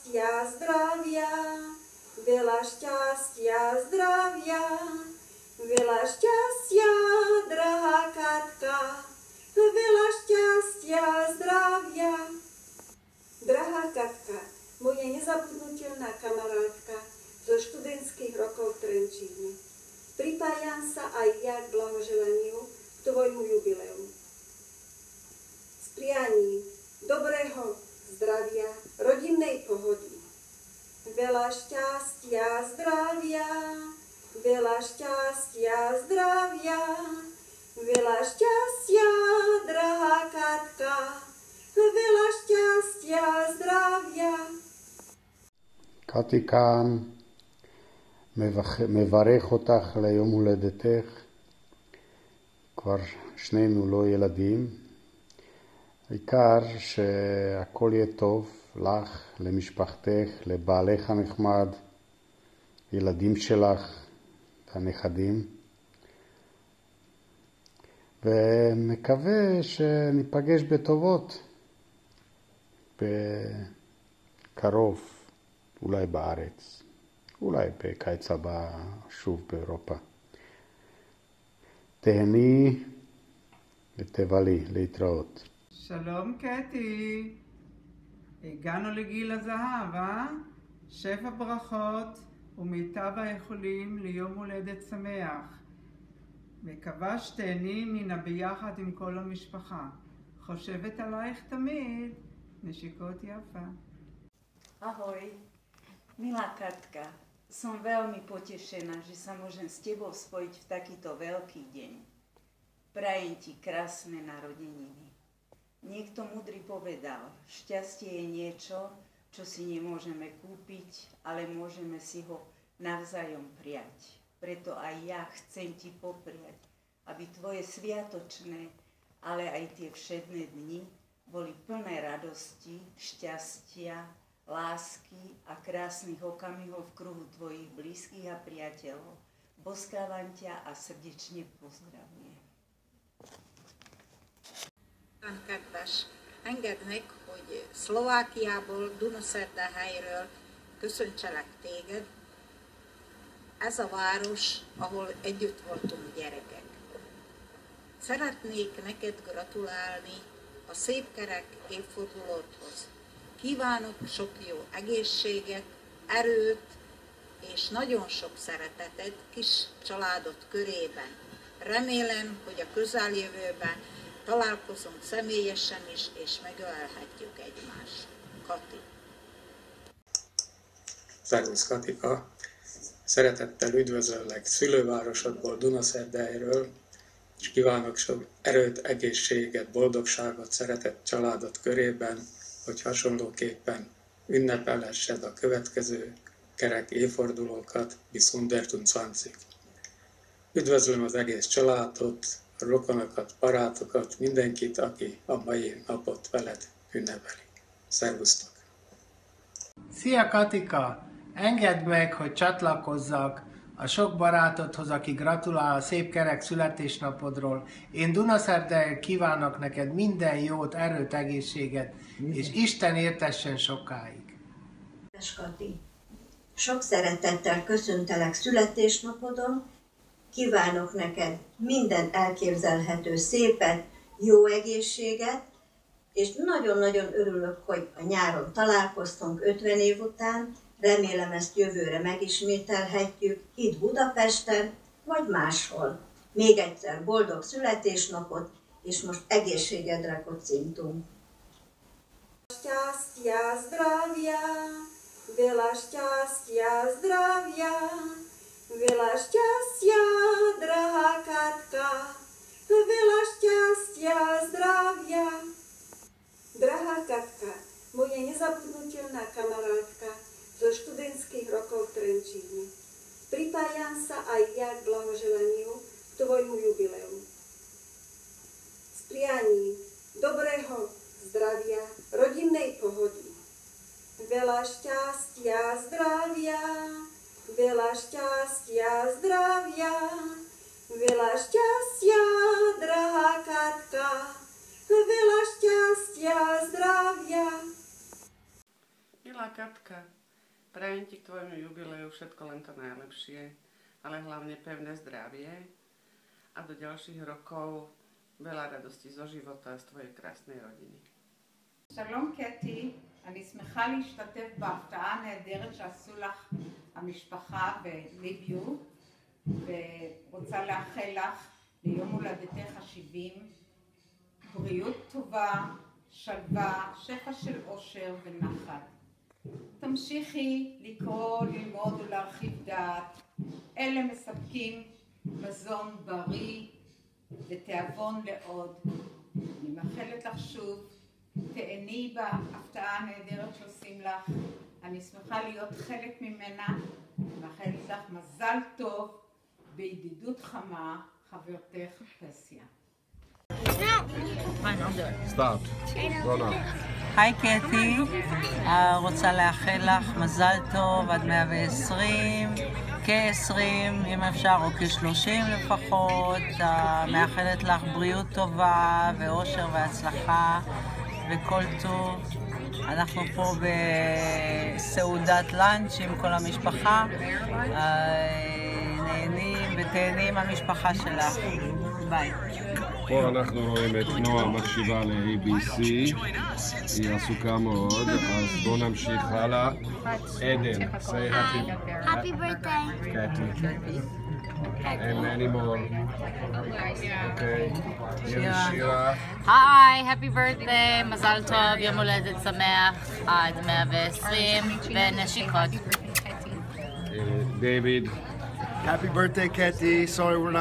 šťastia, zdravia, veľa šťastia, zdravia, veľa šťastia, drahá Katka, veľa šťastia, zdravia. Drahá Katka, moja nezabudnutelná kamarátka zo študentských rokov v Trenčíne, pripájam sa aj ja k blahoželaniu k tvojmu jubileu. S prianím dobrého zdravia, rodinnej pohody, veľa šťastia, zdravia, veľa šťastia, zdravia, veľa šťastia, drahá Katka, veľa šťastia, zdravia. קטיקה, מברך אותך ליום הולדתך, כבר שנינו לא ילדים, העיקר שהכל יהיה טוב לך, למשפחתך, לבעלך הנחמד, ילדים שלך, הנכדים, ומקווה שניפגש בטובות בקרוב, אולי בארץ, אולי בקיץ הבא שוב באירופה. תהני ותבלי, להתראות. שלום קטי, הגענו לגיל הזהב, שפע ברכות ומיטב היכולים ליום הולדת שמח. מקווה שתהני מן הביחד עם כל המשפחה. חושבת עלייך תמיד, נשיקות יפה. Ahoj, milá Katka, som veľmi potešená, že sa môžem s tebou spojiť v takýto veľký deň. Prajem ti krásne narodeniny. Niekto múdry povedal, šťastie je niečo, čo si nemôžeme kúpiť, ale môžeme si ho navzájom prijať. Preto aj ja chcem ti popriať, aby tvoje sviatočné, ale aj tie všedné dni boli plné radosti, šťastia, lásky a krásnych okamihov v kruhu tvojich blízkych a priateľov. Boskávam ťa a srdečne pozdravujem. Kedves, engedd meg, hogy Szlovákiából, Dunaszerdahelyről köszöntselek téged. Ez a város, ahol együtt voltunk gyerekek. Szeretnék neked gratulálni a szép kerek évfordulódhoz. Kívánok sok jó egészséget, erőt és nagyon sok szeretetet kis családod körében. Remélem, hogy a közeljövőben találkozunk személyesen is, és megölelhetjük egymást. Kati. Szervusz Katika! Szeretettel üdvözöllek szülővárosodból, Dunaszerdahelyről, és kívánok sok erőt, egészséget, boldogságot, szeretett családod körében, hogy hasonlóképpen ünnepelhessed a következő kerek évfordulókat, bis 120. Üdvözlöm az egész családot, a rokonokat, barátokat, mindenkit, aki a mai napot veled ünnepeli. Szervusztok! Szia Katika! Engedd meg, hogy csatlakozzak a sok barátodhoz, aki gratulál a szép kerek születésnapodról. Én Dunaszerdahelyen kívánok neked minden jót, erőt, egészséget, és Isten értessen sokáig. Kati, sok szeretettel köszöntelek születésnapodon, kívánok neked minden elképzelhető szépet, jó egészséget, és nagyon-nagyon örülök, hogy a nyáron találkoztunk 50 év után, remélem ezt jövőre megismételhetjük itt Budapesten, vagy máshol. Még egyszer boldog születésnapot, és most egészségedre kocintunk. Šťastia, zdravia, veľa šťastia, zdravia, veľa šťastia, drahá Katka, veľa šťastia, zdravia. Drahá Katka, moja nezabudnutelná kamarátka zo študentských rokov v Trenčíne, pripájam sa aj ja k blahoželaniu k tvojmu jubileu. S prianím dobrého zdravia, rodinnej pohody, veľa šťastia, zdravia, veľa šťastia, zdravia, veľa šťastia, drahá Katka, veľa šťastia, zdravia. Milá Katka, prajem ti k tvojmu jubileu všetko len to najlepšie, ale hlavne pevné zdravie a do ďalších rokov veľa radosti zo života a z tvojej krásnej rodiny. שלום קטי, אני שמחה להשתתף בהפתעה הנהדרת שעשו לך המשפחה בליביו, ורוצה לאחל לך ליום הולדתך ה-70 בריאות טובה, שלווה, שפע של אושר ונחת. תמשיכי לקרוא, ללמוד ולהרחיב דעת. אלה מספקים מזון בריא ותיאבון לעוד. אני מאחלת לך שוב, תהני בהפתעה הנהדרת שעושים לך. אני שמחה להיות חלק ממנה. מאחלת לך מזל טוב בידידות חמה, חברתך פסיה. היי קטי, רוצה לאחל לך מזל טוב עד 120, כ-20 אם אפשר, או כ-30 לפחות. מאחלת לך בריאות טובה ואושר והצלחה וכל טוב. אנחנו פה בסעודת לאנץ' עם כל המשפחה, נהנים ותהנים המשפחה שלך. ביי. פה אנחנו רואים את נועה מקשיבה ל-ABC, היא עסוקה מאוד, אז בואו נמשיך הלאה. עדן, say happy birthday. Catty. And many more. Okay. שירה. היי, happy birthday, מזל טוב, יום הולדת שמח, עד 120 ונשיקות. David. Happy birthday, Ketty. Sorry we're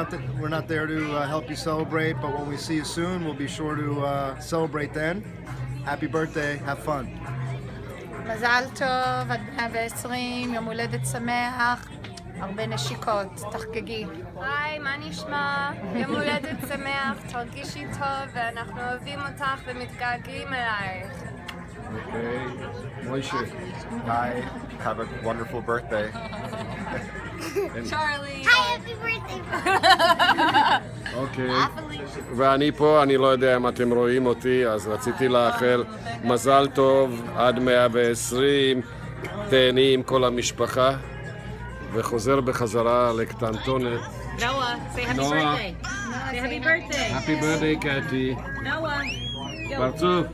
not there to help you celebrate, but when we see you soon, we'll be sure to celebrate then. Happy birthday. Have fun. מזל טוב, עד 120, יום הולדת שמח, הרבה נשיקות, תחגגי. היי, מה נשמע? יום הולדת שמח, תרגישי טוב, ואנחנו אוהבים אותך ומתגעגעים אלייך. Okay. Moishe. Hi. Have a wonderful birthday. Charlie. Hi, happy birthday. אוקיי, ואני פה, אני לא יודע אם אתם רואים אותי, אז רציתי לאחל מזל טוב עד 120, תהני עם כל המשפחה, וחוזר בחזרה לקטנטונת. נועה, say happy birthday. Say happy birthday. Happy birthday, קטי. נועה. פרצוף.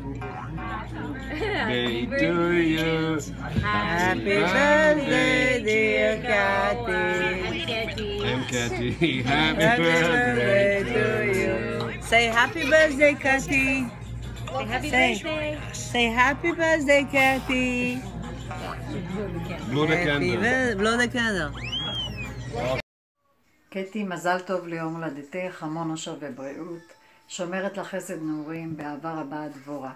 Day to you. Happy birthday, dear Cathy. And Cathy, happy birthday to you. Say happy birthday, Cathy. Say happy birthday. Say happy birthday, Cathy. Blow the candle. Blow the candle. קטי, מזל טוב ליום הולדתך, המון אושר ובריאות. שומרת לך חסד נעורים, באהבה רבה דבורה.